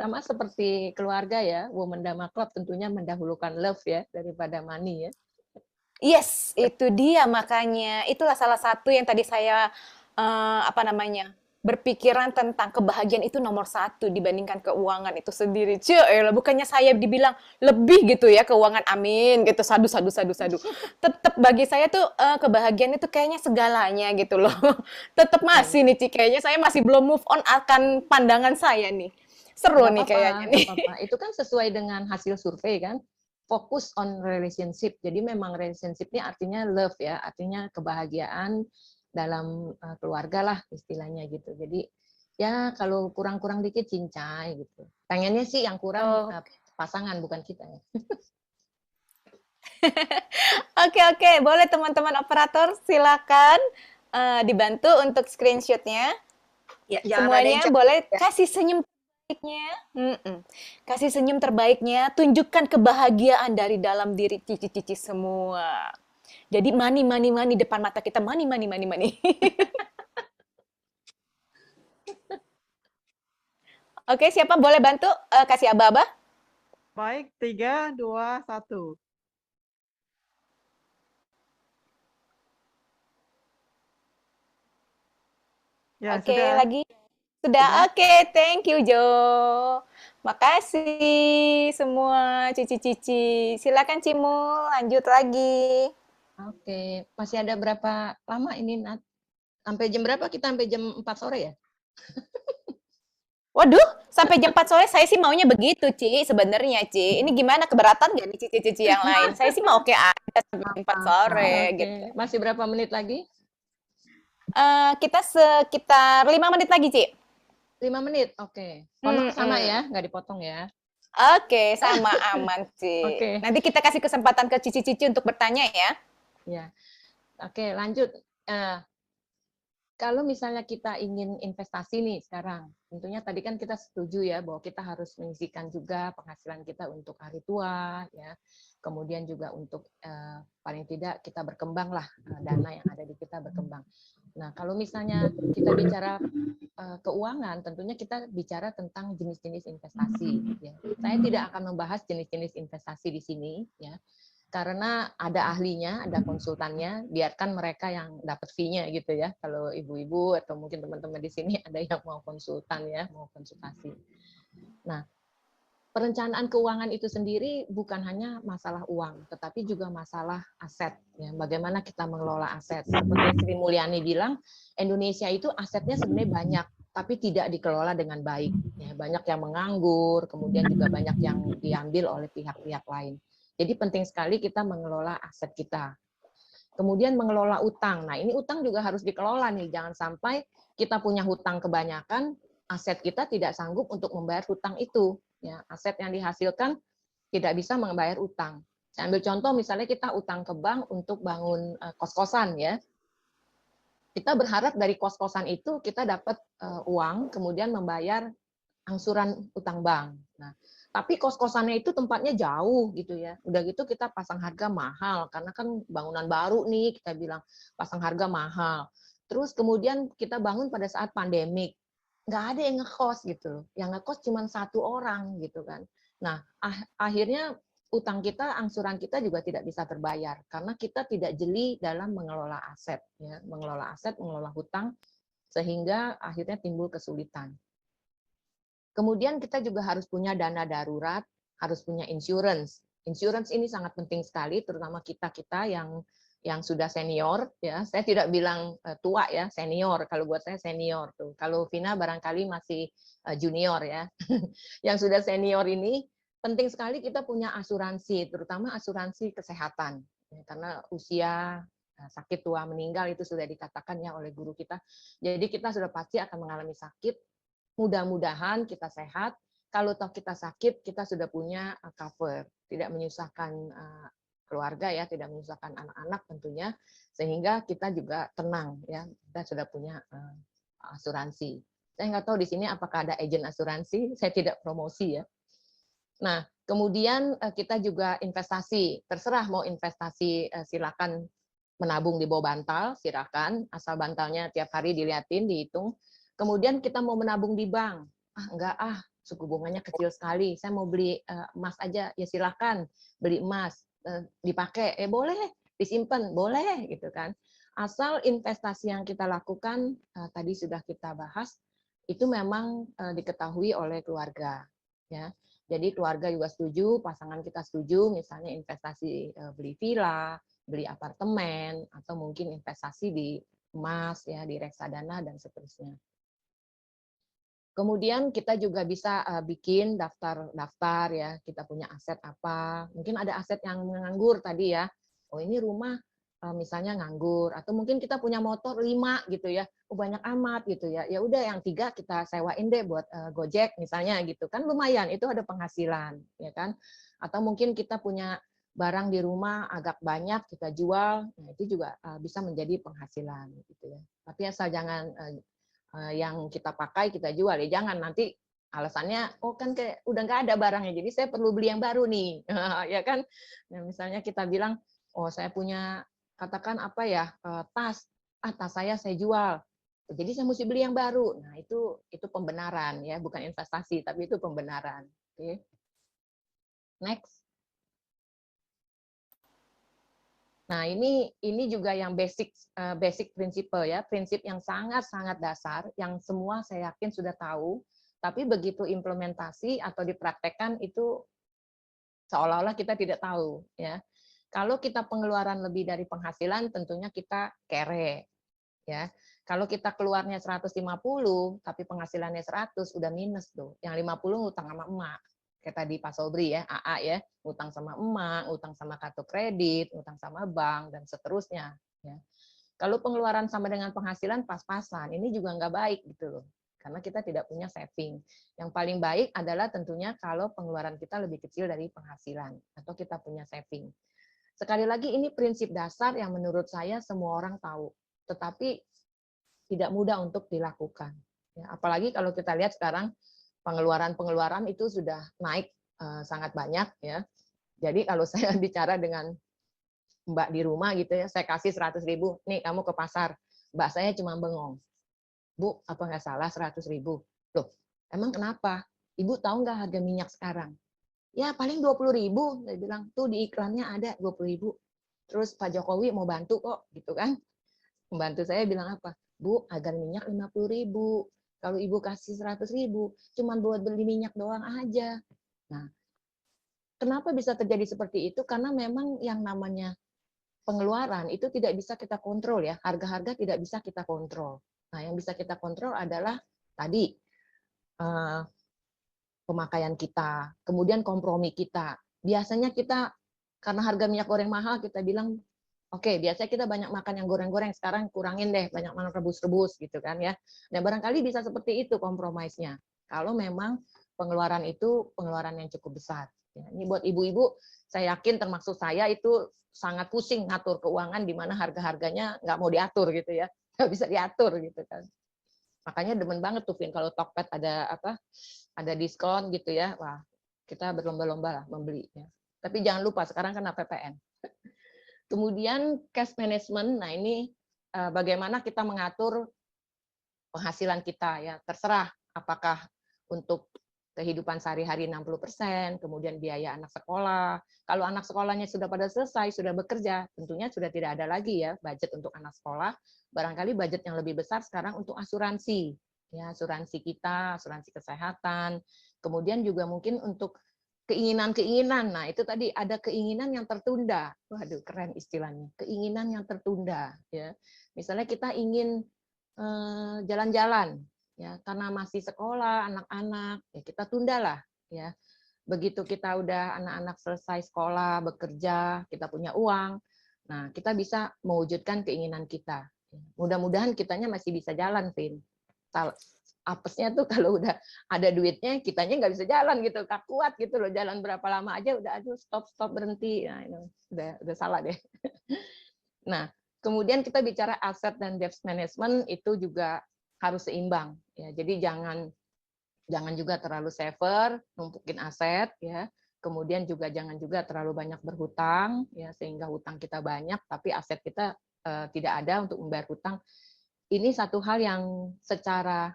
Sama seperti keluarga ya, Women Dharma Club tentunya mendahulukan love ya daripada money ya. Yes, itu dia makanya. Itulah salah satu yang tadi saya berpikiran tentang kebahagiaan itu nomor satu dibandingkan keuangan itu sendiri. Cielah, bukannya saya dibilang lebih gitu ya keuangan, amin gitu. Sadu sadu sadu sadu. Tetap bagi saya tuh kebahagiaan itu kayaknya segalanya gitu loh. Tetap Ya, masih nih Ci, kayaknya saya masih belum move on akan pandangan saya nih. Seru nggak nih apa-apa, kayaknya nggak nih. apa-apa. Itu kan sesuai dengan hasil survei kan. Fokus on relationship. Jadi memang relationship ini artinya love ya, artinya kebahagiaan dalam keluarga lah istilahnya gitu. Jadi ya kalau kurang-kurang dikit cincai gitu. Pengennya sih yang kurang Oh, pasangan bukan kita ya. oke oke, boleh teman-teman operator silakan dibantu untuk screenshotnya. Ya, jangan ada yang Semuanya chat boleh ya. kasih senyum terbaiknya. Kasih senyum terbaiknya, tunjukkan kebahagiaan dari dalam diri cici-cici semua. Jadi money, money, money depan mata kita, money, money, money, money. Oke, siapa boleh bantu kasih aba-aba? Baik, 3, 2, 1. Ya, Oke, sudah. lagi. Sudah, oke. Thank you, Jo. Makasih semua cici-cici. Silakan Cimul, lanjut lagi. Oke, masih ada berapa lama ini Nat? Sampai jam berapa? Kita sampai jam 4 sore ya? Waduh, sampai jam 4 sore saya sih maunya begitu, Ci. Sebenarnya, Ci. Ini gimana, keberatan nggak nih cici-cici yang lain? Saya sih mau oke aja sampai jam 4 sore Oke, gitu. masih berapa menit lagi? Kita sekitar 5 menit lagi, Ci. 5 menit, oke. Honor sama Mm-mm. ya, nggak dipotong ya. Oke, sama aman, Ci. Oke. Nanti kita kasih kesempatan ke cici-cici untuk bertanya ya. Ya, oke lanjut. Kalau misalnya kita ingin investasi nih sekarang, tentunya tadi kan kita setuju ya bahwa kita harus menyisihkan juga penghasilan kita untuk hari tua, ya. Kemudian juga untuk paling tidak kita berkembang lah, dana yang ada di kita berkembang. Nah, kalau misalnya kita bicara keuangan, tentunya kita bicara tentang jenis-jenis investasi. Ya. Saya tidak akan membahas jenis-jenis investasi di sini, ya. Karena ada ahlinya, ada konsultannya, biarkan mereka yang dapat fee-nya gitu ya. Kalau ibu-ibu atau mungkin teman-teman di sini ada yang mau konsultan ya, mau konsultasi. Nah, perencanaan keuangan itu sendiri bukan hanya masalah uang, tetapi juga masalah aset. Ya. Bagaimana kita mengelola aset. Seperti Sri Mulyani bilang, Indonesia itu asetnya sebenarnya banyak, tapi tidak dikelola dengan baik. Ya, banyak yang menganggur, kemudian juga banyak yang diambil oleh pihak-pihak lain. Jadi penting sekali kita mengelola aset kita. Kemudian mengelola utang. Nah, ini utang juga harus dikelola nih. Jangan sampai kita punya hutang kebanyakan, aset kita tidak sanggup untuk membayar hutang itu. Ya, aset yang dihasilkan tidak bisa membayar utang. Saya ambil contoh misalnya kita utang ke bank untuk bangun kos-kosan ya. Kita berharap dari kos-kosan itu kita dapat uang kemudian membayar angsuran utang bank. Nah, tapi kos-kosannya itu tempatnya jauh gitu ya. Udah gitu kita pasang harga mahal karena kan bangunan baru nih kita bilang pasang harga mahal. Terus kemudian kita bangun pada saat pandemik. Nggak ada yang ngekos gitu. Yang ngekos cuma satu orang gitu kan. Nah, akhirnya utang kita, angsuran kita juga tidak bisa terbayar karena kita tidak jeli dalam mengelola aset ya, mengelola aset, mengelola hutang sehingga akhirnya timbul kesulitan. Kemudian kita juga harus punya dana darurat, harus punya insurance. Insurance ini sangat penting sekali, terutama kita-kita yang sudah senior ya. Saya tidak bilang tua ya, senior. Kalau buat saya senior tuh. Kalau Vina barangkali masih junior ya. Yang sudah senior ini penting sekali kita punya asuransi, terutama asuransi kesehatan. Ya, karena usia sakit tua meninggal itu sudah dikatakan ya oleh guru kita. Jadi kita sudah pasti akan mengalami sakit. Mudah-mudahan kita sehat. Kalau toh kita sakit, kita sudah punya cover, tidak menyusahkan keluarga ya, tidak menyusahkan anak-anak tentunya, sehingga kita juga tenang ya, kita sudah punya asuransi. Saya nggak tahu di sini apakah ada agen asuransi, saya tidak promosi ya. Nah, kemudian kita juga investasi, terserah mau investasi silakan menabung di bawah bantal, silakan, asal bantalnya tiap hari dilihatin, dihitung. Kemudian kita mau menabung di bank, enggak suku bunganya kecil sekali. Saya mau beli emas aja, ya silakan beli emas, dipakai, boleh, disimpan, boleh gitu kan. Asal investasi yang kita lakukan tadi sudah kita bahas itu memang diketahui oleh keluarga, ya. Jadi keluarga juga setuju, pasangan kita setuju, misalnya investasi beli villa, beli apartemen, atau mungkin investasi di emas, ya, di reksadana dan seterusnya. Kemudian kita juga bisa bikin daftar-daftar, ya, kita punya aset apa, mungkin ada aset yang menganggur tadi ya, oh ini rumah misalnya nganggur, atau mungkin kita punya motor 5 gitu ya, oh banyak amat gitu ya, ya udah yang 3 kita sewain deh buat Gojek misalnya gitu kan, lumayan itu ada penghasilan ya kan, atau mungkin kita punya barang di rumah agak banyak kita jual, nah itu juga bisa menjadi penghasilan gitu ya, tapi asal jangan yang kita pakai kita jual ya, jangan nanti alasannya oh kan kayak udah nggak ada barangnya jadi saya perlu beli yang baru nih ya kan. Nah, misalnya kita bilang oh saya punya katakan apa ya tas tas saya jual jadi saya mesti beli yang baru, nah itu pembenaran ya, bukan investasi tapi itu pembenaran. Oke. Next. Nah, ini juga yang basic principle ya, prinsip yang sangat-sangat dasar yang semua saya yakin sudah tahu, tapi begitu implementasi atau dipraktekkan itu seolah-olah kita tidak tahu ya. Kalau kita pengeluaran lebih dari penghasilan tentunya kita kere ya. Kalau kita keluarnya 150 tapi penghasilannya 100 udah minus tuh. Yang 50 ngutang sama emak. Kayak tadi Pak Sobri ya, AA ya, ngutang sama emak, ngutang sama kartu kredit, ngutang sama bank dan seterusnya ya. Kalau pengeluaran sama dengan penghasilan pas-pasan, ini juga nggak baik gitu loh. Karena kita tidak punya saving. Yang paling baik adalah tentunya kalau pengeluaran kita lebih kecil dari penghasilan atau kita punya saving. Sekali lagi ini prinsip dasar yang menurut saya semua orang tahu, tetapi tidak mudah untuk dilakukan. Ya, apalagi kalau kita lihat sekarang pengeluaran itu sudah naik sangat banyak ya. Jadi kalau saya bicara dengan Mbak di rumah gitu ya, saya kasih 100.000, nih kamu ke pasar, Mbak saya cuma bengong. Bu, apa nggak salah 100.000? Loh, emang kenapa? Ibu tahu nggak harga minyak sekarang? Ya paling 20.000, saya bilang tuh di iklannya ada 20.000. Terus Pak Jokowi mau bantu kok, gitu kan? Pembantu saya bilang apa? Bu, harga minyak 50.000. Kalau ibu kasih 100.000, cuma buat beli minyak doang aja. Nah, kenapa bisa terjadi seperti itu? Karena memang yang namanya pengeluaran itu tidak bisa kita kontrol ya, harga-harga tidak bisa kita kontrol. Nah, yang bisa kita kontrol adalah tadi pemakaian kita, kemudian kompromi kita. Biasanya kita karena harga minyak goreng mahal kita bilang oke, biasanya kita banyak makan yang goreng-goreng, sekarang kurangin deh, banyak makan rebus-rebus gitu kan ya. Nah, barangkali bisa seperti itu kompromisnya. Kalau memang pengeluaran itu pengeluaran yang cukup besar. Ya, ini buat ibu-ibu, saya yakin termasuk saya itu sangat pusing ngatur keuangan di mana harga-harganya nggak mau diatur gitu ya. Nggak bisa diatur gitu kan. Makanya demen banget tuh Vin kalau Tokped ada ada diskon gitu ya. Wah, kita berlomba-lomba lah membelinya. Tapi jangan lupa sekarang kan APPN. Kemudian cash management, nah ini bagaimana kita mengatur penghasilan kita ya, terserah apakah untuk kehidupan sehari-hari 60%, kemudian biaya anak sekolah. Kalau anak sekolahnya sudah pada selesai, sudah bekerja, tentunya sudah tidak ada lagi ya budget untuk anak sekolah. Barangkali budget yang lebih besar sekarang untuk asuransi. Ya, asuransi kita, asuransi kesehatan. Kemudian juga mungkin untuk keinginan-keinginan. Nah, itu tadi ada keinginan yang tertunda. Waduh, keren istilahnya. Keinginan yang tertunda ya. Misalnya kita ingin jalan-jalan ya, karena masih sekolah anak-anak, ya kita tundalah ya. Begitu kita udah anak-anak selesai sekolah, bekerja, kita punya uang. Nah, kita bisa mewujudkan keinginan kita. Mudah-mudahan kitanya masih bisa jalan, Vin. Apesnya tuh kalau udah ada duitnya kitanya nggak bisa jalan gitu, nggak kuat gitu loh, jalan berapa lama aja udah aduh stop berhenti, nah ini udah salah deh. Nah kemudian kita bicara aset dan debt management itu juga harus seimbang ya, jadi jangan juga terlalu saver numpukin aset ya, kemudian juga jangan juga terlalu banyak berhutang ya sehingga hutang kita banyak tapi aset kita tidak ada untuk membayar hutang. Ini satu hal yang secara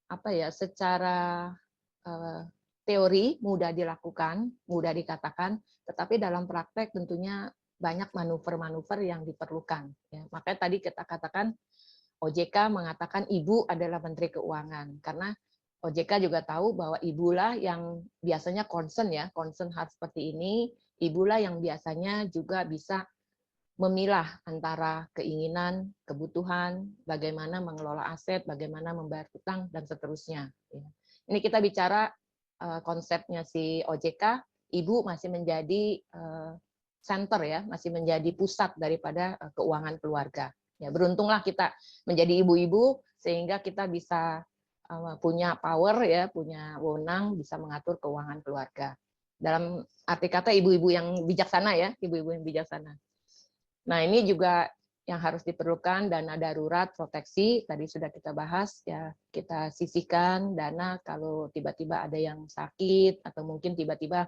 apa ya, secara teori mudah dilakukan, mudah dikatakan, tetapi dalam praktek tentunya banyak manuver-manuver yang diperlukan. Ya. Makanya tadi kita katakan OJK mengatakan ibu adalah Menteri Keuangan, karena OJK juga tahu bahwa ibulah yang biasanya concern hal seperti ini, ibulah yang biasanya juga bisa memilah antara keinginan, kebutuhan, bagaimana mengelola aset, bagaimana membayar hutang, dan seterusnya. Ini kita bicara konsepnya si OJK, ibu masih menjadi center ya, masih menjadi pusat daripada keuangan keluarga. Ya, beruntunglah kita menjadi ibu-ibu sehingga kita bisa punya power ya, punya wewenang bisa mengatur keuangan keluarga. Dalam arti kata ibu-ibu yang bijaksana ya, ibu-ibu yang bijaksana. Nah, ini juga yang harus diperlukan dana darurat proteksi, tadi sudah kita bahas ya, kita sisihkan dana kalau tiba-tiba ada yang sakit atau mungkin tiba-tiba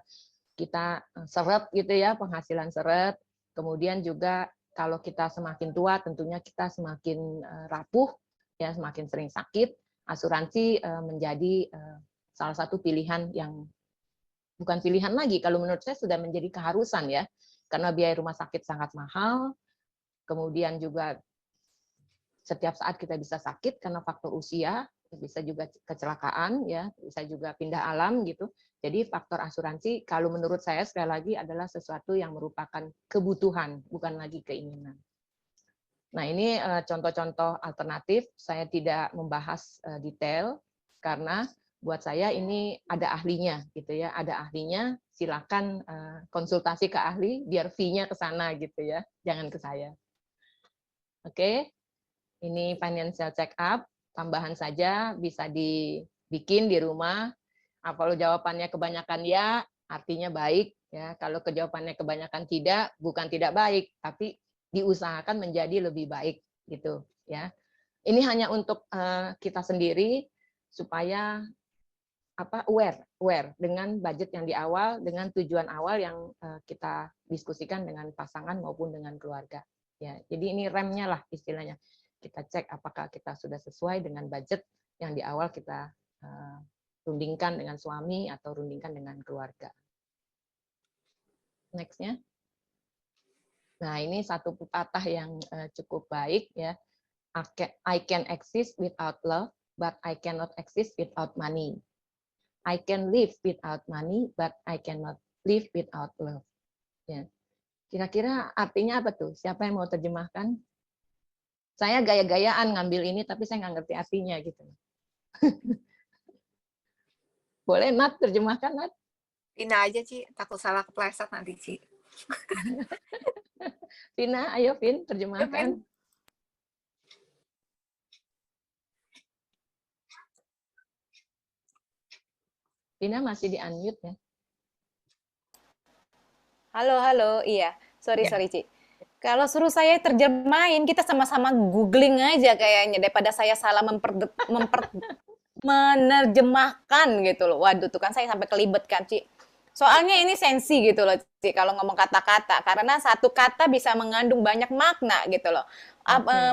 kita seret gitu ya, penghasilan seret. Kemudian juga kalau kita semakin tua tentunya kita semakin rapuh ya, semakin sering sakit, asuransi menjadi salah satu pilihan yang bukan pilihan lagi, kalau menurut saya sudah menjadi keharusan ya, karena biaya rumah sakit sangat mahal. Kemudian juga setiap saat kita bisa sakit karena faktor usia, bisa juga kecelakaan ya, bisa juga pindah alam gitu. Jadi faktor asuransi kalau menurut saya sekali lagi adalah sesuatu yang merupakan kebutuhan, bukan lagi keinginan. Nah, ini contoh-contoh alternatif, saya tidak membahas detail karena buat saya ini ada ahlinya gitu ya, ada ahlinya, silakan konsultasi ke ahli biar fee-nya ke sana gitu ya, jangan ke saya. Oke, ini financial check up, tambahan saja bisa dibikin di rumah. Kalau jawabannya kebanyakan ya, artinya baik ya. Kalau jawabannya kebanyakan tidak, bukan tidak baik, tapi diusahakan menjadi lebih baik gitu ya. Ini hanya untuk kita sendiri supaya aware dengan budget yang di awal, dengan tujuan awal yang kita diskusikan dengan pasangan maupun dengan keluarga. Ya, jadi ini remnya lah istilahnya. Kita cek apakah kita sudah sesuai dengan budget yang di awal kita rundingkan dengan suami atau rundingkan dengan keluarga. Next-nya. Nah, ini satu pepatah yang cukup baik ya. I can exist without love, but I cannot exist without money. I can live without money, but I cannot live without love. Ya. Kira-kira artinya apa tuh? Siapa yang mau terjemahkan? Saya gaya-gayaan ngambil ini, tapi saya nggak ngerti artinya gitu. Boleh, Nat, terjemahkan, Nat? Vina aja, Ci. Takut salah kepleset nanti, Ci. Vina, ayo, Vin, terjemahkan. Vina masih di-unmute ya? Halo, iya. Sorry, Ya. Ci. Kalau suruh saya terjemahin, kita sama-sama googling aja kayaknya, daripada saya salah menerjemahkan gitu loh. Waduh, tuh kan saya sampai kelibet kan, Ci. Soalnya ini sensi gitu loh, Ci, kalau ngomong kata-kata. Karena satu kata bisa mengandung banyak makna gitu loh.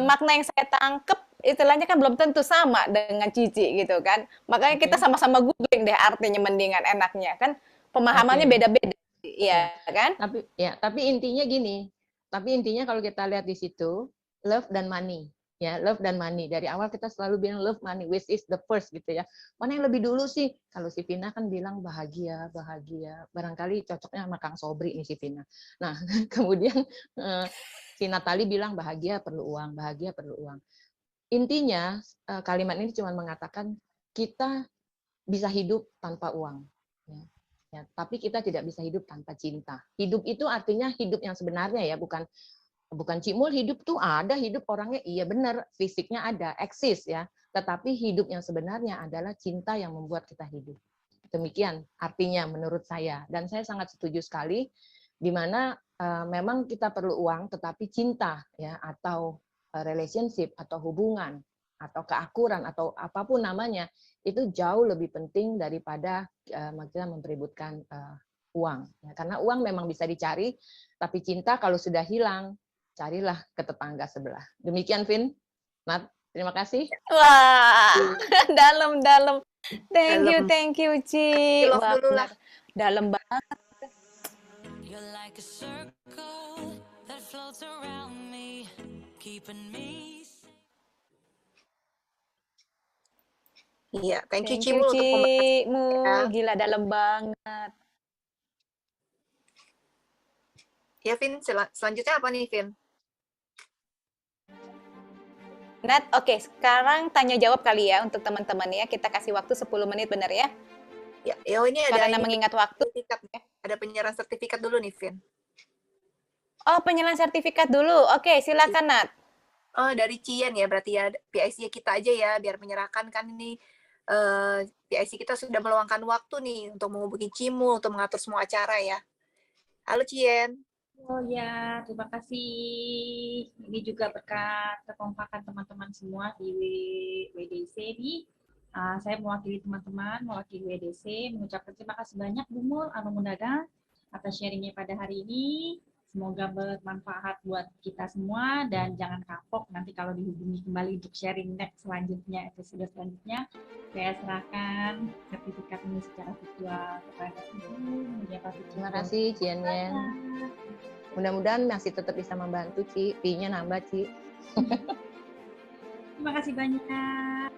Makna yang saya tangkep, istilahnya kan belum tentu sama dengan Cici gitu kan. Makanya kita sama-sama googling deh artinya mendingan enaknya kan. Pemahamannya beda-beda. Iya kan? Tapi intinya gini. Tapi intinya kalau kita lihat di situ, love dan money. Ya, love dan money. Dari awal kita selalu bilang love money, which is the first gitu ya. Mana yang lebih dulu sih? Kalau si Vina kan bilang bahagia, bahagia. Barangkali cocoknya sama Kang Sobri nih si Vina. Nah, kemudian si Natali bilang bahagia perlu uang, bahagia perlu uang. Intinya kalimat ini cuma mengatakan kita bisa hidup tanpa uang. Ya, tapi kita tidak bisa hidup tanpa cinta. Hidup itu artinya hidup yang sebenarnya ya, bukan Cimul hidup tuh ada, hidup orangnya iya benar, fisiknya ada, eksis ya. Tetapi hidup yang sebenarnya adalah cinta yang membuat kita hidup. Demikian artinya menurut saya. Dan saya sangat setuju sekali di mana memang kita perlu uang, tetapi cinta ya atau relationship atau hubungan atau keakuran atau apapun namanya itu jauh lebih penting daripada kita memperebutkan uang. Ya, karena uang memang bisa dicari, tapi cinta kalau sudah hilang, carilah ke tetangga sebelah. Demikian, Vin. Nat, terima kasih. Wah, dalam-dalam. Dalam. Thank you, Ci. Love Wah, dulu lah. benar. Dalam banget. You're like a circle that floats around me, keeping me. Iya, thank you Thank you, Cimul untuk Ci. pembahasannya. Mul, gila dalam banget. Ya, Vin, selanjutnya apa nih, Vin? Nat, oke, sekarang tanya jawab kali ya untuk teman-teman ya. Kita kasih waktu 10 menit benar ya. Ya, ini ada Karena mengingat waktu. sertifikat. Ada penyerahan sertifikat dulu nih, Vin. Oh, penyerahan sertifikat dulu. Oke, silakan Nat. Oh, dari Cien ya, berarti ya PIC kita aja ya, biar menyerahkan kan ini PIC kita sudah meluangkan waktu nih untuk menghubungi Cimul untuk mengatur semua acara ya. Halo Cien. Oh ya, terima kasih. Ini juga berkat kekompakan teman-teman semua di WDC nih. Saya mewakili teman-teman, mewakili WDC, mengucapkan terima kasih banyak Bu Mul, Anu Munada, atas sharingnya pada hari ini. Semoga bermanfaat buat kita semua dan jangan kapok nanti kalau dihubungi kembali untuk sharing next selanjutnya, episode selanjutnya. Saya serahkan sertifikat ini secara virtual kepada Ibu. Terima kasih, Cian-Yen. Mudah-mudahan masih tetap bisa membantu, Ci. Fee-nya nambah, Ci. Terima kasih banyak.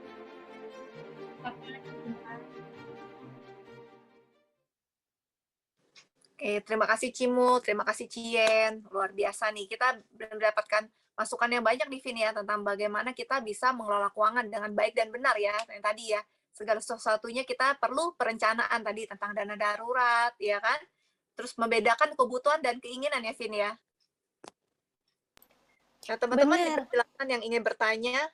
Oke, terima kasih Cimul, terima kasih Cien. Luar biasa nih, kita mendapatkan masukan yang banyak di sini ya tentang bagaimana kita bisa mengelola keuangan dengan baik dan benar ya. Yang tadi ya, segala sesuatunya kita perlu perencanaan tadi tentang dana darurat, ya kan? Terus membedakan kebutuhan dan keinginan ya, Vin ya. Nah, teman-teman silakan yang ingin bertanya.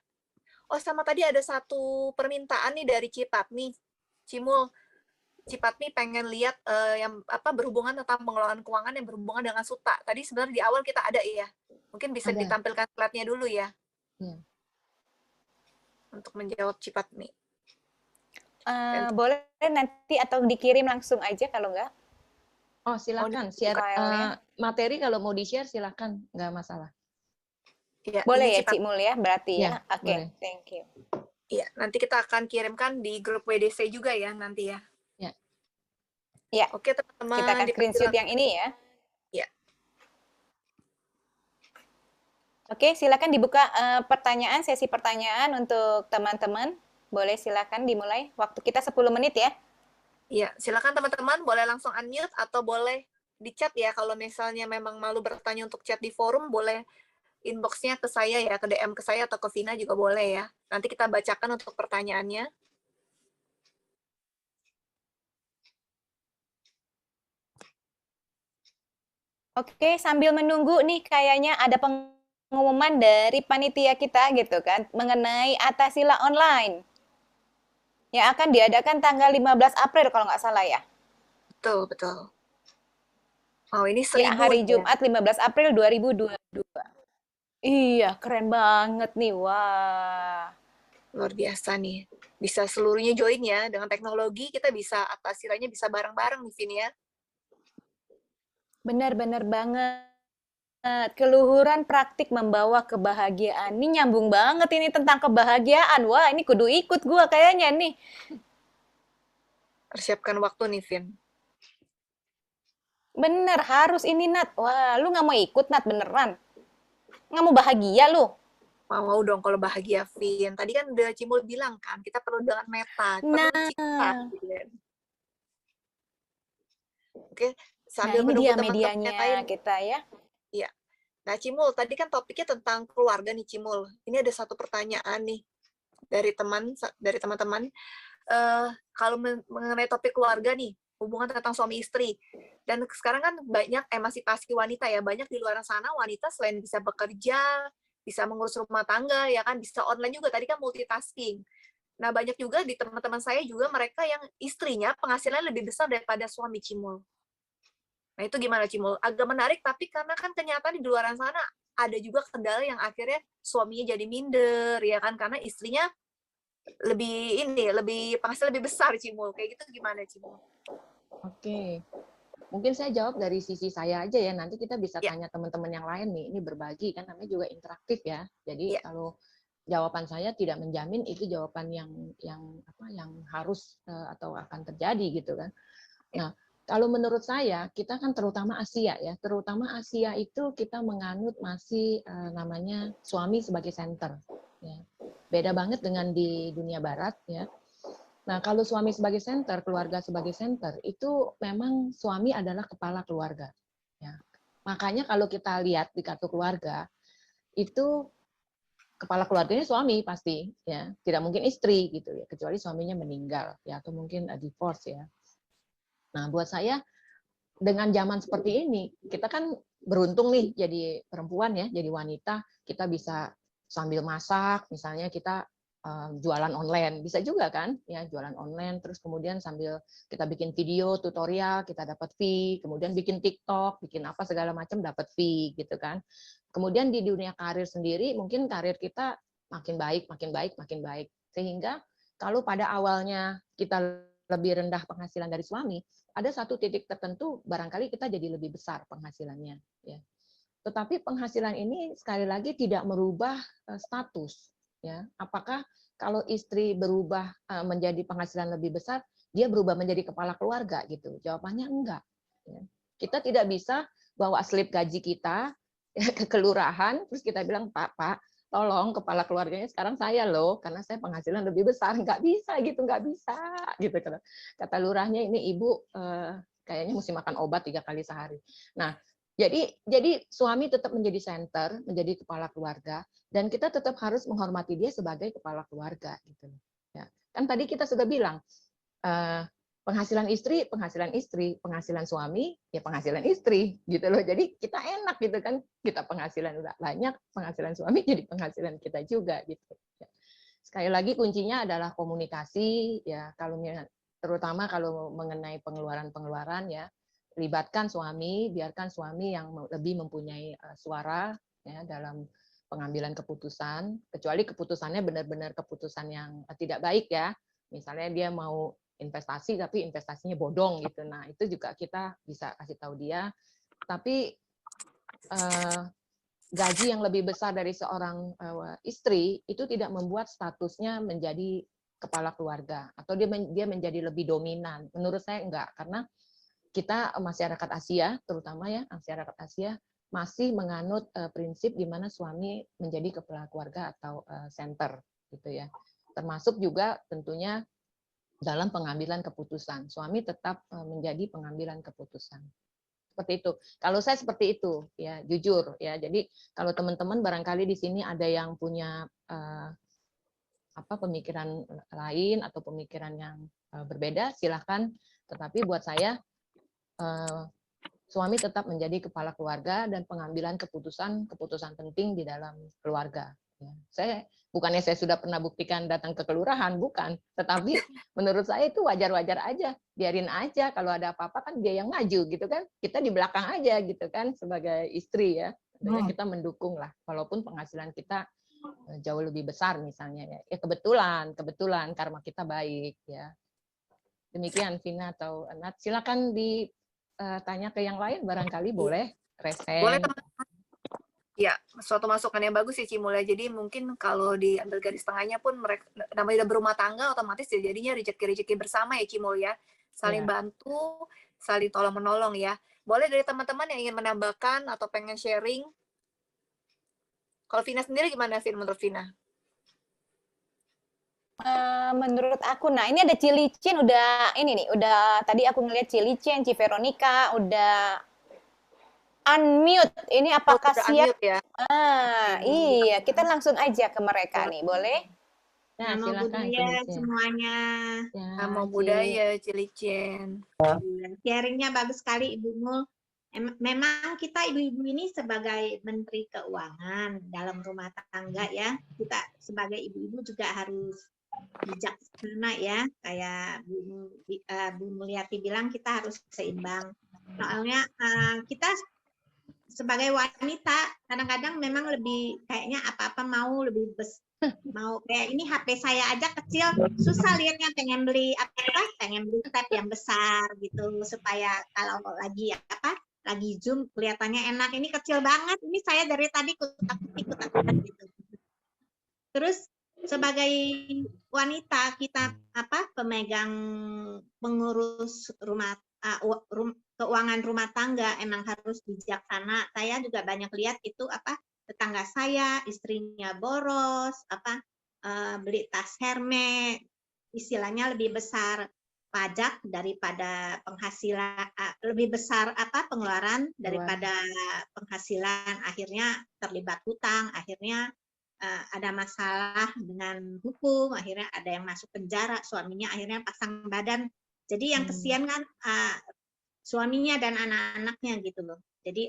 Oh, sama tadi ada satu permintaan nih dari Cipatmi. Cimul, Cipatmi pengen lihat yang berhubungan tentang pengelolaan keuangan yang berhubungan dengan Suta. Tadi sebenarnya di awal kita ada ya. Mungkin bisa ditampilkan slide-nya dulu ya. Untuk menjawab Cipatmi. Boleh nanti atau dikirim langsung aja kalau enggak. Oh, silakan. Materi kalau mau di-share silakan, nggak masalah. Ya, boleh ya, Cik Mul ya, berarti ya. Oke, thank you. Iya, nanti kita akan kirimkan di grup WDC juga ya nanti ya. Ya. Oke, teman-teman. Kita akan screenshot yang ini ya. Ya. Oke, silakan dibuka pertanyaan, sesi pertanyaan untuk teman-teman. Boleh silakan dimulai. Waktu kita 10 menit ya. Iya, silakan teman-teman boleh langsung unmute atau boleh di chat ya. Kalau misalnya memang malu bertanya untuk chat di forum, boleh inbox-nya ke saya ya, ke DM ke saya atau ke Vina juga boleh ya. Nanti kita bacakan untuk pertanyaannya. Oke, sambil menunggu nih kayaknya ada pengumuman dari panitia kita gitu kan mengenai Atasila Online yang akan diadakan tanggal 15 April kalau nggak salah ya. Betul, betul. Oh, ini 1000 ya, hari Jumat 15 April 2022. Iya, keren banget nih. Wah. Luar biasa nih. Bisa seluruhnya join ya. Dengan teknologi kita bisa Atasilanya bisa bareng-bareng di sini ya. Benar-benar banget. Keluhuran praktik membawa kebahagiaan. Ini nyambung banget ini tentang kebahagiaan. Wah, ini kudu ikut gua kayaknya nih. Persiapkan waktu nih, Vin. Bener, harus ini, Nat. Wah, lu nggak mau ikut, Nat, beneran. Nggak mau bahagia lu? Mau dong kalau bahagia, Vin. Tadi kan udah Cimul bilang kan, kita perlu dengan meta, perlu cinta. Gitu kan. Oke, sambil ini menunggu dia teman-teman medianya lain. kita ya. Iya. Nah, Cimul, tadi kan topiknya tentang keluarga nih, Cimul. Ini ada satu pertanyaan nih dari teman-teman. Kalau mengenai topik keluarga nih, hubungan tentang suami istri. Dan sekarang kan banyak emansipasi wanita ya, banyak di luar sana wanita selain bisa bekerja, bisa mengurus rumah tangga, ya kan, bisa online juga, tadi kan multitasking. Nah, banyak juga di teman-teman saya juga mereka yang istrinya penghasilannya lebih besar daripada suami, Cimul. Nah, itu gimana, Cimul? Agak menarik, tapi karena kan kenyataan di luar sana ada juga kendala yang akhirnya suaminya jadi minder, ya kan, karena istrinya lebih penghasilan lebih besar, Cimul. Kayak gitu gimana, Cimul? Oke. Mungkin saya jawab dari sisi saya aja ya, nanti kita bisa tanya teman-teman yang lain nih, ini berbagi, kan namanya juga interaktif ya. Jadi kalau jawaban saya tidak menjamin itu jawaban yang harus atau akan terjadi gitu kan. Nah, kalau menurut saya kita kan terutama Asia ya, terutama Asia itu kita menganut masih namanya suami sebagai center ya. Beda banget dengan di dunia barat ya. Nah, kalau suami sebagai center, keluarga sebagai center, itu memang suami adalah kepala keluarga ya. Makanya kalau kita lihat di kartu keluarga itu kepala keluarganya suami pasti ya, tidak mungkin istri gitu ya, kecuali suaminya meninggal ya atau mungkin divorce ya. Nah, buat saya dengan zaman seperti ini kita kan beruntung nih jadi perempuan ya, jadi wanita, kita bisa sambil masak, misalnya kita jualan online, bisa juga kan ya, jualan online terus kemudian sambil kita bikin video tutorial kita dapat fee, kemudian bikin TikTok, bikin apa segala macam dapat fee gitu kan. Kemudian di dunia karir sendiri, mungkin karir kita makin baik, makin baik, makin baik. Sehingga kalau pada awalnya kita lebih rendah penghasilan dari suami, ada satu titik tertentu barangkali kita jadi lebih besar penghasilannya. Ya. Tetapi penghasilan ini sekali lagi tidak merubah status. Ya. Apakah kalau istri berubah menjadi penghasilan lebih besar, dia berubah menjadi kepala keluarga gitu? Jawabannya enggak. Ya. Kita tidak bisa bawa slip gaji kita ke kelurahan, terus kita bilang, Pak, tolong kepala keluarganya sekarang saya loh, karena saya penghasilan lebih besar. Nggak bisa gitu, nggak bisa gitu. Kata lurahnya, ini ibu kayaknya mesti makan obat 3 kali sehari. Nah, jadi suami tetap menjadi center, menjadi kepala keluarga, dan kita tetap harus menghormati dia sebagai kepala keluarga gitu. Ya. Kan tadi kita sudah bilang, penghasilan istri, penghasilan suami, ya penghasilan istri, gitu loh. Jadi kita enak gitu kan, kita penghasilan udah banyak, penghasilan suami jadi penghasilan kita juga gitu. Sekali lagi kuncinya adalah komunikasi, ya kalau terutama kalau mengenai pengeluaran ya, libatkan suami, biarkan suami yang lebih mempunyai suara ya dalam pengambilan keputusan, kecuali keputusannya benar-benar keputusan yang tidak baik ya. Misalnya dia mau investasi tapi investasinya bodong gitu. Nah, itu juga kita bisa kasih tahu dia. Tapi gaji yang lebih besar dari seorang istri itu tidak membuat statusnya menjadi kepala keluarga atau dia menjadi lebih dominan. Menurut saya enggak, karena kita masyarakat Asia, terutama ya masyarakat Asia masih menganut prinsip di mana suami menjadi kepala keluarga atau center gitu ya. Termasuk juga tentunya dalam pengambilan keputusan. Suami tetap menjadi pengambilan keputusan. Seperti itu. Kalau saya seperti itu, ya jujur ya. Jadi kalau teman-teman barangkali di sini ada yang punya pemikiran lain atau pemikiran yang berbeda, silahkan. Tetapi buat saya suami tetap menjadi kepala keluarga dan pengambilan keputusan penting di dalam keluarga. Bukannya saya sudah pernah buktikan datang ke kelurahan, bukan. Tetapi menurut saya itu wajar-wajar aja. Biarin aja, kalau ada apa-apa kan dia yang maju gitu kan. Kita di belakang aja gitu kan sebagai istri ya. Tentunya kita mendukung lah, walaupun penghasilan kita jauh lebih besar misalnya ya. Ya kebetulan karma kita baik ya. Demikian Vina atau Nat. Silakan ditanya ke yang lain barangkali boleh. Resen. Boleh teman-teman. Ya, suatu masukan yang bagus sih Cimul ya. Jadi mungkin kalau diambil garis tengahnya pun mereka namanya udah berumah tangga otomatis jadinya rezeki-rezeki bersama ya Cimul ya. Saling bantu, saling tolong menolong ya. Boleh dari teman-teman yang ingin menambahkan atau pengen sharing. Kalau Vina sendiri gimana Vin menurut Vina? Menurut aku, nah ini ada Cilicin udah tadi aku ngeliat Cilicin, Ci Veronica udah unmute. Ini apakah siap? Ya? Iya, kita langsung aja ke mereka nih, boleh? Nah, Nama silakan budaya Cilicin. semuanya. Ya, Nama budaya Cilicin. Sharingnya bagus sekali Ibu Mul. Memang kita ibu-ibu ini sebagai Menteri Keuangan dalam rumah tangga ya, kita sebagai ibu-ibu juga harus bijaksana ya, kayak Bu Mulyati bilang kita harus seimbang. Soalnya kita sebagai wanita kadang-kadang memang lebih kayaknya apa-apa mau lebih mau kayak ini HP saya aja kecil susah lihatnya, pengen beli tab yang besar gitu supaya kalau lagi Zoom kelihatannya enak. Ini kecil banget, ini saya dari tadi kutak-kutik gitu. Terus sebagai wanita kita pemegang pengurus keuangan rumah tangga emang harus bijaksana. Saya juga banyak lihat itu tetangga saya istrinya boros, beli tas Hermes, istilahnya lebih besar pajak daripada penghasilan, lebih besar pengeluaran daripada penghasilan, akhirnya terlibat hutang, akhirnya ada masalah dengan hukum, akhirnya ada yang masuk penjara, suaminya akhirnya pasang badan. Jadi yang kesian kan suaminya dan anak-anaknya gitu loh. Jadi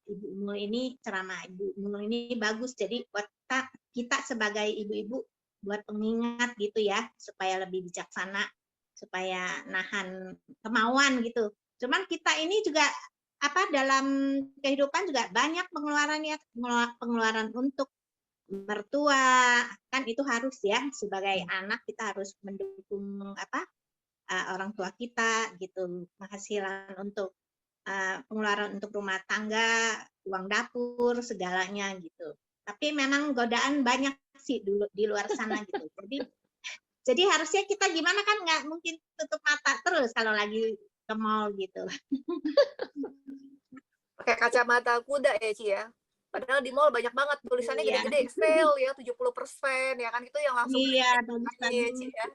Ibu Umul ini, ceramah Ibu Umul ini bagus. Jadi buat kita sebagai ibu-ibu buat pengingat gitu ya, supaya lebih bijaksana, supaya nahan kemauan gitu. Cuman kita ini juga dalam kehidupan juga banyak pengeluaran untuk mertua, kan itu harus ya, sebagai anak kita harus mendukung orang tua kita gitu, penghasilan untuk pengeluaran untuk rumah tangga, uang dapur, segalanya gitu. Tapi memang godaan banyak sih dulu di luar sana gitu. Jadi harusnya kita gimana kan nggak mungkin tutup mata terus kalau lagi ke mall gitu. Pakai kacamata kuda ya, Ci ya. Padahal di mall banyak banget tulisannya Iya. gede-gede, sale ya 70% ya kan, itu yang langsung Iya, ya, Ci ya.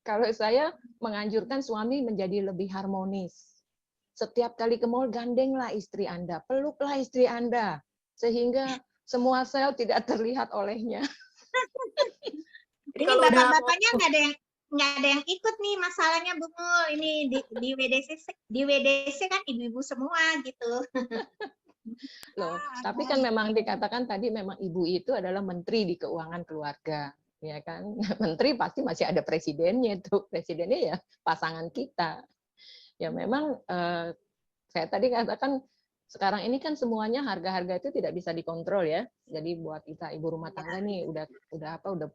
Kalau saya menganjurkan suami menjadi lebih harmonis. Setiap kali ke mall, gandenglah istri Anda, peluklah istri Anda, sehingga semua sel tidak terlihat olehnya. Ini bapak-bapaknya nggak ada yang ikut nih masalahnya, Bu Mul. Ini di WDC kan ibu-ibu semua gitu. Loh, tapi kan memang dikatakan tadi memang ibu itu adalah menteri di keuangan keluarga, ya kan? Menteri pasti masih ada presidennya tuh, presidennya ya pasangan kita. Ya memang saya tadi katakan sekarang ini kan semuanya harga-harga itu tidak bisa dikontrol ya. Jadi buat kita ibu rumah tangga nih udah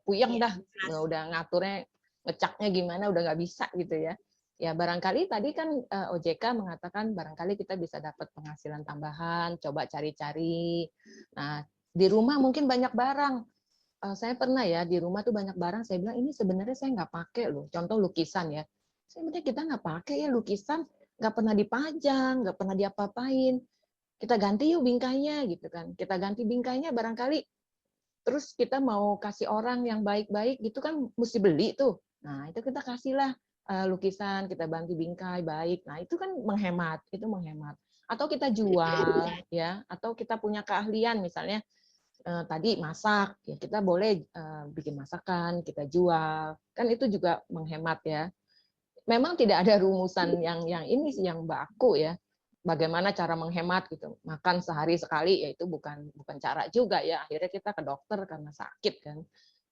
puyeng dah, udah ngaturnya ngecaknya gimana udah nggak bisa gitu ya. Ya barangkali tadi kan OJK mengatakan barangkali kita bisa dapat penghasilan tambahan, coba cari-cari. Nah di rumah mungkin banyak barang. Saya pernah ya di rumah tuh banyak barang. Saya bilang ini sebenarnya saya nggak pakai loh. Contoh lukisan ya. Sebenarnya kita nggak pakai ya lukisan, nggak pernah dipajang, nggak pernah diapa-apain. Kita ganti yuk bingkainya gitu kan. Kita ganti bingkainya barangkali. Terus kita mau kasih orang yang baik-baik gitu kan mesti beli tuh. Nah itu kita kasihlah lukisan, kita bantu bingkai baik. Nah itu kan menghemat, itu menghemat. Atau kita jual ya, atau kita punya keahlian misalnya tadi masak, ya kita boleh bikin masakan, kita jual. Kan itu juga menghemat ya. Memang tidak ada rumusan yang ini sih yang baku ya. Bagaimana cara menghemat gitu. Makan sehari sekali ya itu bukan cara juga ya. Akhirnya kita ke dokter karena sakit kan.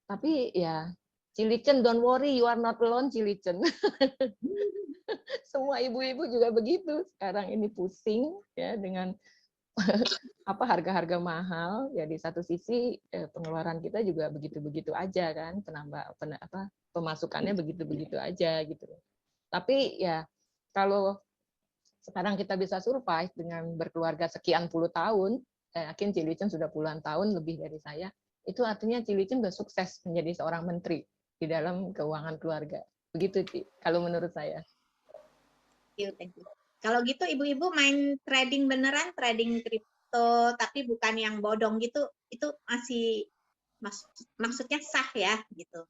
Tapi ya Cilicen, don't worry, you are not alone, Cilicen. Semua ibu-ibu juga begitu. Sekarang ini pusing ya dengan harga-harga mahal. Ya di satu sisi pengeluaran kita juga begitu-begitu aja kan, pemasukannya begitu-begitu aja gitu. Tapi ya kalau sekarang kita bisa survive dengan berkeluarga sekian puluh tahun, yakin Cilicen sudah puluhan tahun lebih dari saya, itu artinya Cilicen sudah sukses menjadi seorang menteri di dalam keuangan keluarga. Begitu, Ci, kalau menurut saya. Thank you. Kalau gitu ibu-ibu main trading beneran, trading kripto, tapi bukan yang bodong gitu, itu masih maksudnya sah ya gitu.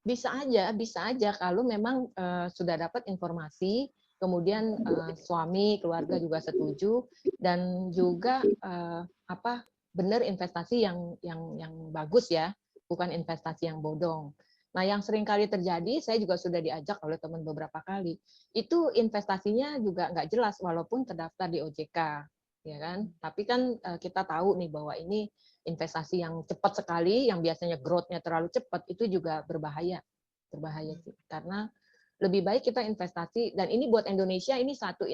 Bisa aja kalau memang sudah dapat informasi, kemudian suami, keluarga juga setuju, dan juga benar investasi yang bagus ya, bukan investasi yang bodong. Nah, yang sering kali terjadi, saya juga sudah diajak oleh teman beberapa kali, itu investasinya juga nggak jelas walaupun terdaftar di OJK, ya kan? Tapi kan kita tahu nih bahwa ini investasi yang cepat sekali, yang biasanya growth-nya terlalu cepat, itu juga berbahaya sih. Karena lebih baik kita investasi, dan ini buat Indonesia ini satu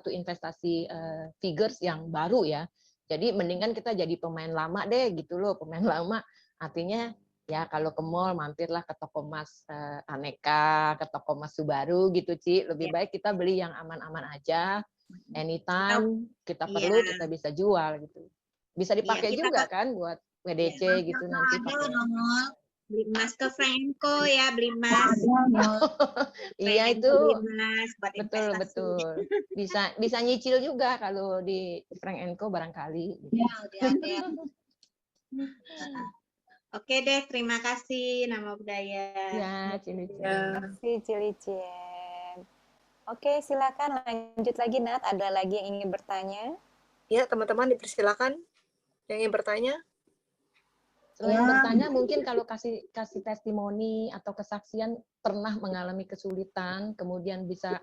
investasi figures yang baru ya. Jadi mendingan kita jadi pemain lama deh gitu loh, pemain lama. Artinya ya kalau ke mall mampirlah ke toko emas Aneka, ke toko emas Subaru gitu, Ci. Lebih baik kita beli yang aman-aman aja, anytime kita perlu kita bisa jual gitu. Bisa dipakai juga kan buat WDC gitu nanti Ada pakai. dong, Mol. Beli emas ke Franco ya, beli emas. Iya itu Beli emas buat betul investasi. betul. Bisa nyicil juga kalau di Frank & Co barangkali. Gitu. Ya, udah ada. Oke deh, terima kasih Nama Budaya. Ya, Cili. Si Cilicin. Oke, silakan lanjut lagi Nat. Ada lagi yang ingin bertanya? Ya, teman-teman dipersilakan yang ingin bertanya. Selain bertanya, mungkin kalau kasih testimoni atau kesaksian pernah mengalami kesulitan, kemudian bisa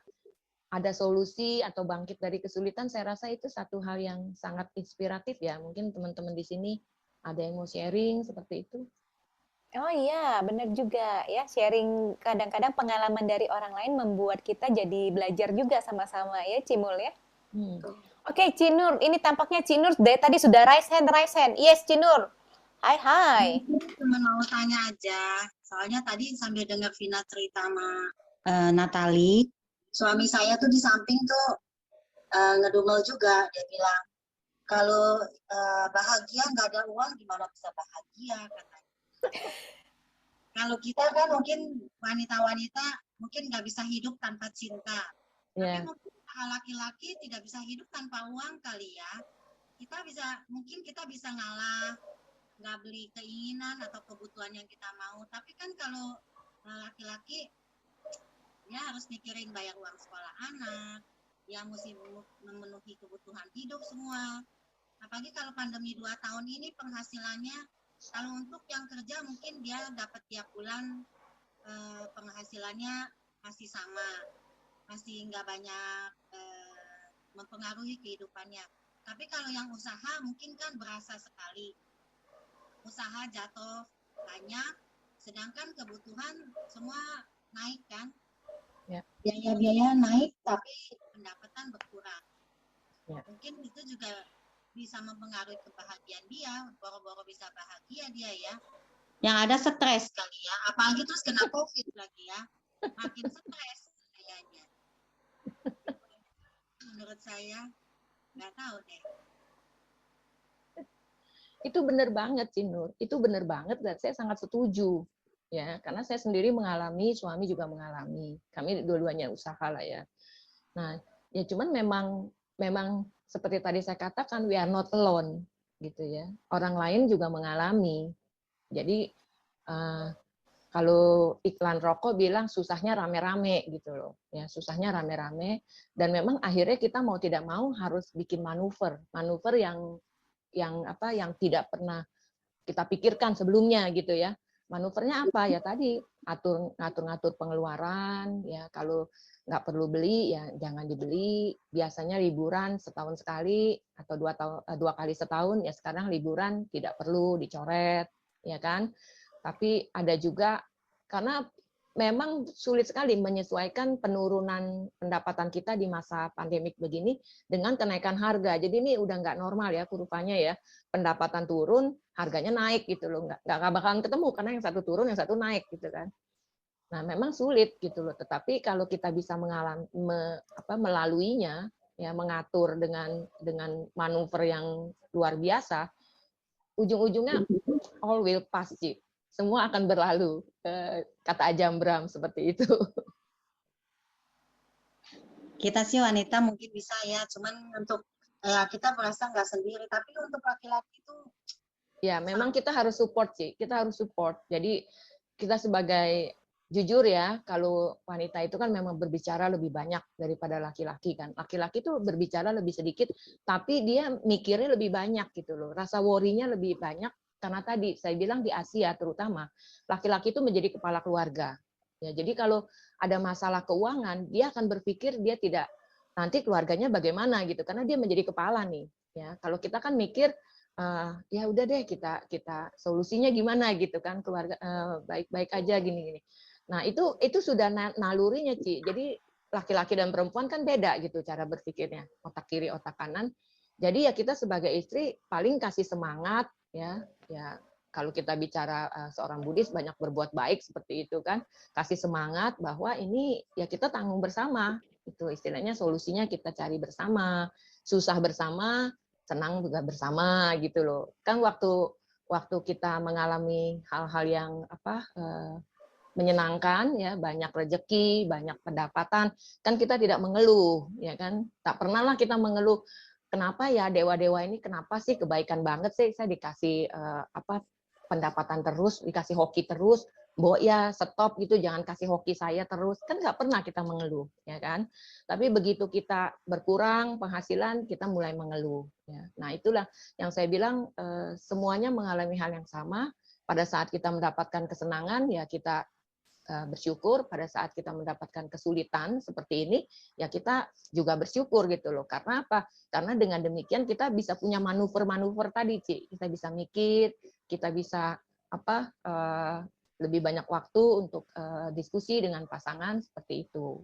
ada solusi atau bangkit dari kesulitan, saya rasa itu satu hal yang sangat inspiratif ya. Mungkin teman-teman di sini ada yang mau sharing seperti itu. Oh iya, benar juga ya. Sharing kadang-kadang pengalaman dari orang lain membuat kita jadi belajar juga sama-sama ya, Cimul ya. Oke, Cinur. Ini tampaknya Cinur dari tadi sudah raise hand. Yes, Cinur. Hai. Cuma mau tanya aja, soalnya tadi sambil dengar Vina cerita sama Natali, suami saya tuh di samping tuh ngedumel juga, dia bilang, kalau bahagia nggak ada uang, gimana bisa bahagia, katanya. Kalau kita kan mungkin wanita-wanita mungkin nggak bisa hidup tanpa cinta, tapi mungkin laki-laki tidak bisa hidup tanpa uang kali ya. Mungkin kita bisa ngalah, nggak beli keinginan atau kebutuhan yang kita mau, tapi kan kalau laki-laki ya harus mikirin bayar uang sekolah anak, ya mesti memenuhi kebutuhan hidup semua. Apalagi kalau pandemi 2 tahun ini penghasilannya, kalau untuk yang kerja mungkin dia dapat tiap bulan penghasilannya masih sama, masih nggak banyak mempengaruhi kehidupannya. Tapi kalau yang usaha mungkin kan berasa sekali. Usaha jatuh banyak, sedangkan kebutuhan semua naik kan, biaya-biaya naik tapi pendapatan berkurang. Mungkin itu juga bisa mempengaruhi kebahagiaan dia, boro-boro bisa bahagia dia ya. Yang ada stres kali ya, apalagi terus kena COVID lagi ya, makin stres kayaknya. Menurut saya, nggak tahu deh. Itu benar banget, Cinur. Itu benar banget dan saya sangat setuju. Ya, karena saya sendiri mengalami, suami juga mengalami. Kami dua-duanya usaha lah ya. Nah, ya cuman memang seperti tadi saya katakan, we are not alone gitu ya. Orang lain juga mengalami. Jadi kalau iklan rokok bilang susahnya rame-rame gitu loh. Ya, susahnya rame-rame dan memang akhirnya kita mau tidak mau harus bikin manuver yang tidak pernah kita pikirkan sebelumnya gitu ya. Manuvernya apa ya tadi ngatur pengeluaran ya, kalau nggak perlu beli ya jangan dibeli. Biasanya liburan setahun sekali atau 2 kali setahun, ya sekarang liburan tidak perlu dicoret ya kan. Tapi ada juga karena memang sulit sekali menyesuaikan penurunan pendapatan kita di masa pandemik begini dengan kenaikan harga. Jadi ini udah nggak normal ya kurvanya ya. Pendapatan turun, harganya naik gitu loh. Nggak bakalan ketemu karena yang satu turun, yang satu naik gitu kan. Nah memang sulit gitu loh. Tetapi kalau kita bisa melaluinya, ya mengatur dengan manuver yang luar biasa, ujung-ujungnya all will pass sih. Semua akan berlalu, kata Ajam Bram seperti itu. Kita sih wanita mungkin bisa ya, cuman untuk kita merasa nggak sendiri, tapi untuk laki-laki itu ya memang kita harus support sih, kita harus support. Jadi kita sebagai jujur ya, kalau wanita itu kan memang berbicara lebih banyak daripada laki-laki kan. Laki-laki itu berbicara lebih sedikit, tapi dia mikirnya lebih banyak gitu loh. Rasa worry-nya lebih banyak. Karena tadi saya bilang di Asia terutama, laki-laki itu menjadi kepala keluarga. Ya, jadi kalau ada masalah keuangan, dia akan berpikir dia tidak nanti keluarganya bagaimana gitu, karena dia menjadi kepala nih. Ya, kalau kita kan mikir ya udah deh kita solusinya gimana gitu kan, keluarga baik-baik aja gini-gini. Nah itu sudah nalurinya Ci. Jadi laki-laki dan perempuan kan beda gitu cara berpikirnya, otak kiri otak kanan. Jadi ya kita sebagai istri paling kasih semangat ya kalau kita bicara seorang Buddhis banyak berbuat baik seperti itu kan, kasih semangat bahwa ini ya kita tanggung bersama, itu istilahnya solusinya kita cari bersama, susah bersama, senang juga bersama gitu loh. Kan waktu waktu kita mengalami hal-hal yang menyenangkan, ya, banyak rezeki, banyak pendapatan, kan kita tidak mengeluh, ya kan? Tak pernah lah kita mengeluh, kenapa ya dewa-dewa ini, kenapa sih kebaikan banget sih saya dikasih pendapatan terus, dikasih hoki terus, Mbok ya stop gitu, jangan kasih hoki saya terus, kan nggak pernah kita mengeluh, ya kan? Tapi begitu kita berkurang penghasilan, kita mulai mengeluh. Ya. Nah itulah yang saya bilang, semuanya mengalami hal yang sama. Pada saat kita mendapatkan kesenangan, ya kita bersyukur. Pada saat kita mendapatkan kesulitan seperti ini, ya kita juga bersyukur gitu loh. Karena apa? Karena dengan demikian kita bisa punya manuver-manuver tadi, Ci. Kita bisa mikir, kita bisa lebih banyak waktu untuk diskusi dengan pasangan seperti itu.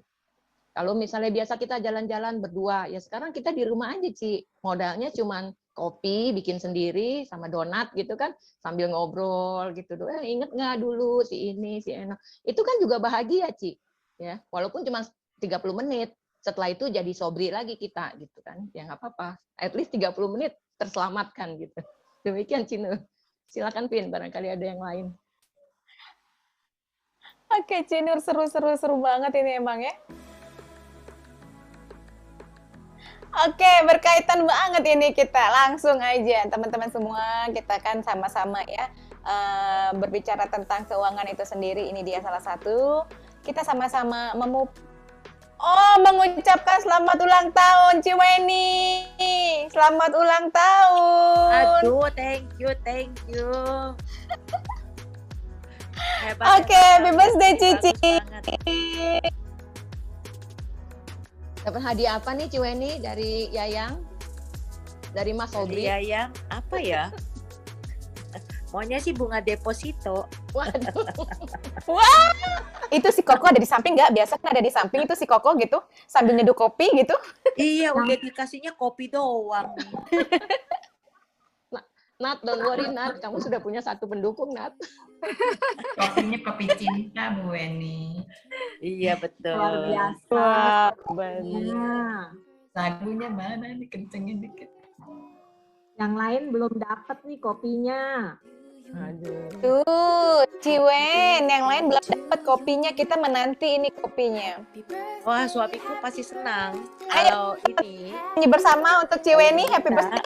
Kalau misalnya biasa kita jalan-jalan berdua, ya sekarang kita di rumah aja, Ci. Modalnya cuman kopi, bikin sendiri, sama donat gitu kan, sambil ngobrol gitu. Ingat nggak dulu si ini, si Eno. Itu kan juga bahagia, Ci. Ya, walaupun cuma 30 menit. Setelah itu jadi sobri lagi kita gitu kan. Ya nggak apa-apa. At least 30 menit terselamatkan gitu. Demikian, Cino. Silakan Pin, barangkali ada yang lain. Oke, Cinur, seru banget ini emang ya. Oke, berkaitan banget ini kita. Langsung aja, teman-teman semua, kita kan sama-sama ya berbicara tentang keuangan itu sendiri. Ini dia salah satu. Kita sama-sama mengucapkan selamat ulang tahun, Ciweni. Selamat ulang tahun. Aduh, thank you. Oke, happy birthday Cici. Dapat hadiah apa nih Ciweni dari Yayang? Dari Mas Sobri? Dari Yayang, apa ya? Maunya sih bunga deposito. Waduh. Wah, itu si Koko ada di samping nggak? Biasa kan ada di samping itu si Koko gitu, sambil nyeduh kopi gitu. Iya, udah dikasihnya kopi doang. Nat, don't worry Nat, kamu sudah punya satu pendukung Nat. Kopinya kopi cinta Bu Weni. Iya betul. Luar biasa. Wah, Sagunya mana nih, kencengin dikit. Yang lain belum dapat nih kopinya. Aduh. Tuh, Ciwen, yang lain belum dapat kopinya, kita menanti ini kopinya. Wah, suamiku pasti senang. Ayo. Kalau ini Nyanyi bersama untuk Ciweni, happy birthday.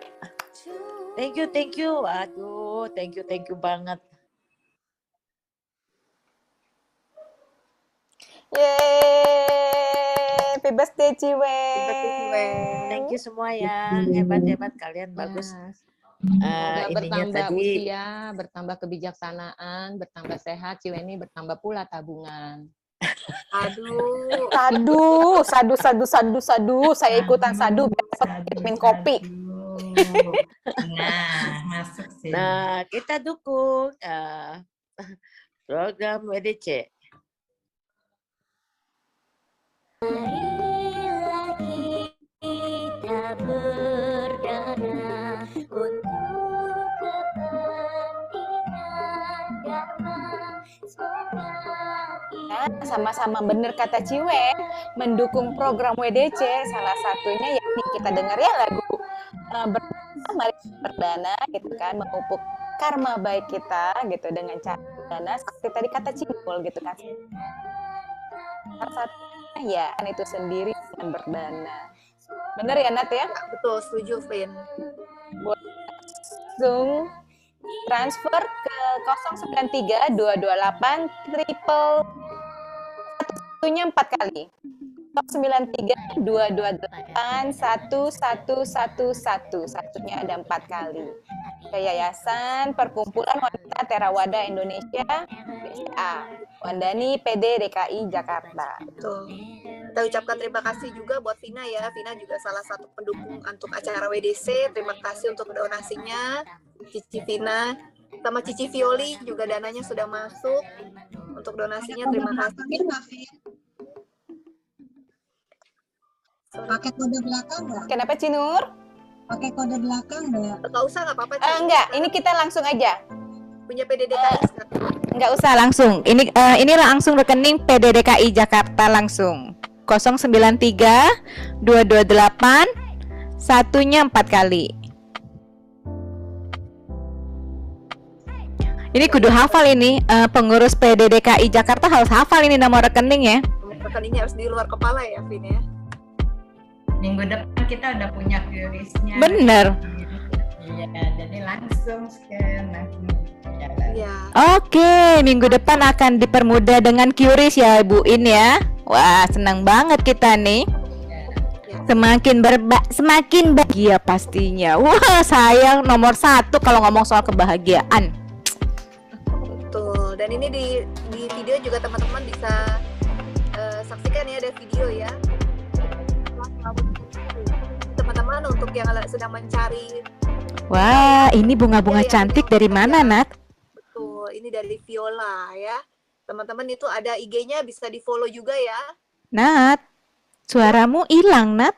Thank you. Aduh, thank you banget. Yeay, happy birthday Ciwen. Thank you semua ya. Hebat kalian, bagus. Semoga Ininya bertambah tadi usia, bertambah kebijaksanaan, bertambah sehat, Ciweni bertambah pula tabungan. Aduh, sadu, saya ikutan sadu biar dapat vitamin kopi. Nah, masuk sih. Nah, kita dukung program WDC. Marilah kita berdana untuk kepentingan Dharma. Sama-sama bener kata Ciwen, mendukung program WDC, salah satunya yakni kita dengar ya lagu Mari Berdana gitu kan, memupuk karma baik kita gitu dengan cara berdana seperti tadi kata Cimul gitu kan. Salah satunya ya kan itu sendiri dengan berdana. Bener ya Nat ya? Betul, setuju Vin. Langsung transfer ke 093 228 triple satunya 4 kali. 093 228 1111 satunya ada 4 kali. Ke Yayasan Perkumpulan Wanita Theravada Indonesia BCA Wandani PD DKI Jakarta. Betul. Kita ucapkan terima kasih juga buat Vina ya. Vina juga salah satu pendukung untuk acara WDC. Terima kasih untuk donasinya. Cici Vina sama Cici Violi juga dananya sudah masuk. Untuk donasinya terima kasih. Pakai kode belakang nggak? Kenapa Cinur? Pakai kode belakang nggak? Nggak usah, nggak apa-apa. Enggak, ini kita langsung aja. Punya PDDKI sekarang. Enggak usah langsung. Ini langsung rekening PDDKI Jakarta langsung. 093 228 satunya 4 kali. Ini kudu hafal ini, pengurus PDDKI Jakarta harus hafal ini nomor rekening ya. Rekeningnya harus di luar kepala ya, Vin ya. Minggu depan kita udah punya QRIS-nya. Bener. Iya, jadi langsung scan langsung jalan. Iya. Oke, minggu depan akan dipermudah dengan QRIS ya Bu In ya. Wah, senang banget kita nih. Semakin bahagia pastinya. Wah, saya nomor 1 kalau ngomong soal kebahagiaan. Betul. Dan ini di video juga teman-teman bisa saksikan ya, ada video ya. Teman-teman untuk yang sedang mencari. Wah, ini bunga-bunga cantik dari mana, Nat? Betul, ini dari Viola ya. Teman-teman itu ada IG-nya, bisa di-follow juga ya. Nat, suaramu hilang, Nat.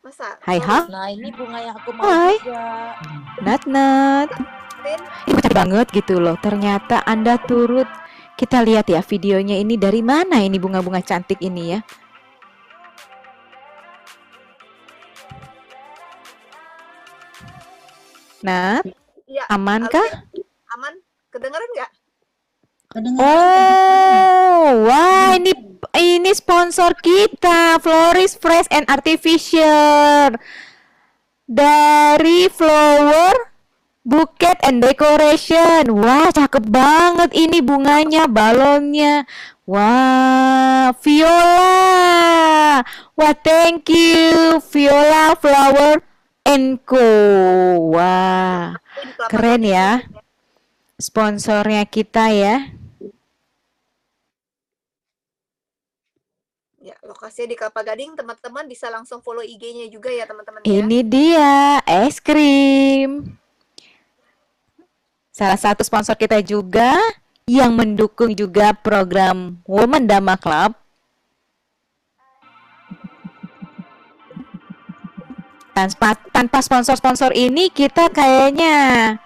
Masa? Hai, Nah, ini bunga yang aku mau Hai. juga. Nat. Ini cantik banget gitu loh. Ternyata Anda turut. Kita lihat ya videonya ini dari mana ini bunga-bunga cantik ini ya. Nat, Iya. aman kah? Aman? Kedengeran nggak? Oh, wah ini sponsor kita, Floris Fresh and Artificial dari Flower Bouquet and Decoration. Wah, cakep banget ini bunganya, balonnya. Wah, Viola. Wah, thank you Viola Flower and Co. Wah, keren ya. Sponsornya kita ya. Ya, lokasinya di Kelapa Gading, teman-teman bisa langsung follow IG-nya juga ya, teman-teman ya. Ini dia, es krim. Salah satu sponsor kita juga yang mendukung juga program Women Dama Club. Tanpa sponsor-sponsor ini kita kayaknya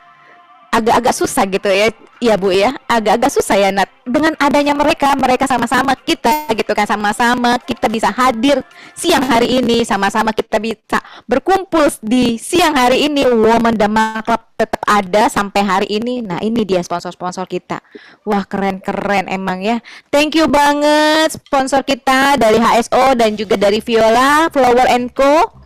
agak-agak susah gitu ya. Iya Bu ya, agak-agak susah ya Nat. Dengan adanya mereka sama-sama kita gitu kan, sama-sama kita bisa hadir siang hari ini, sama-sama kita bisa berkumpul di siang hari ini. Women Dama Club tetap ada sampai hari ini. Nah, ini dia sponsor-sponsor kita. Wah, keren-keren emang ya. Thank you banget sponsor kita dari HSO dan juga dari Viola Flower & Co.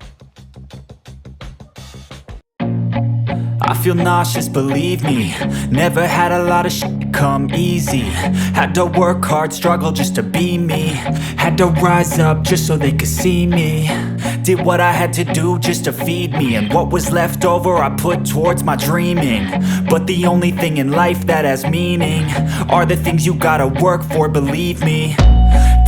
I feel nauseous, believe me. Never had a lot of shit come easy. Had to work hard, struggle just to be me. Had to rise up just so they could see me. Did what I had to do just to feed me. And what was left over I put towards my dreaming. But the only thing in life that has meaning are the things you gotta work for, believe me.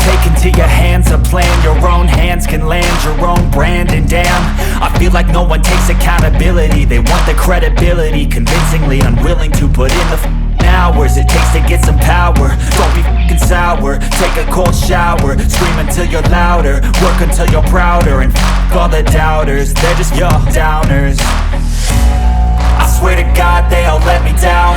Take into your hands a plan. Your own hands can land your own brand. And damn, I feel like no one takes accountability. They want the credibility, convincingly unwilling to put in the hours it takes to get some power. Don't be f***ing sour. Take a cold shower. Scream until you're louder. Work until you're prouder. And f*** all the doubters. They're just your downers. I swear to God they all let me down.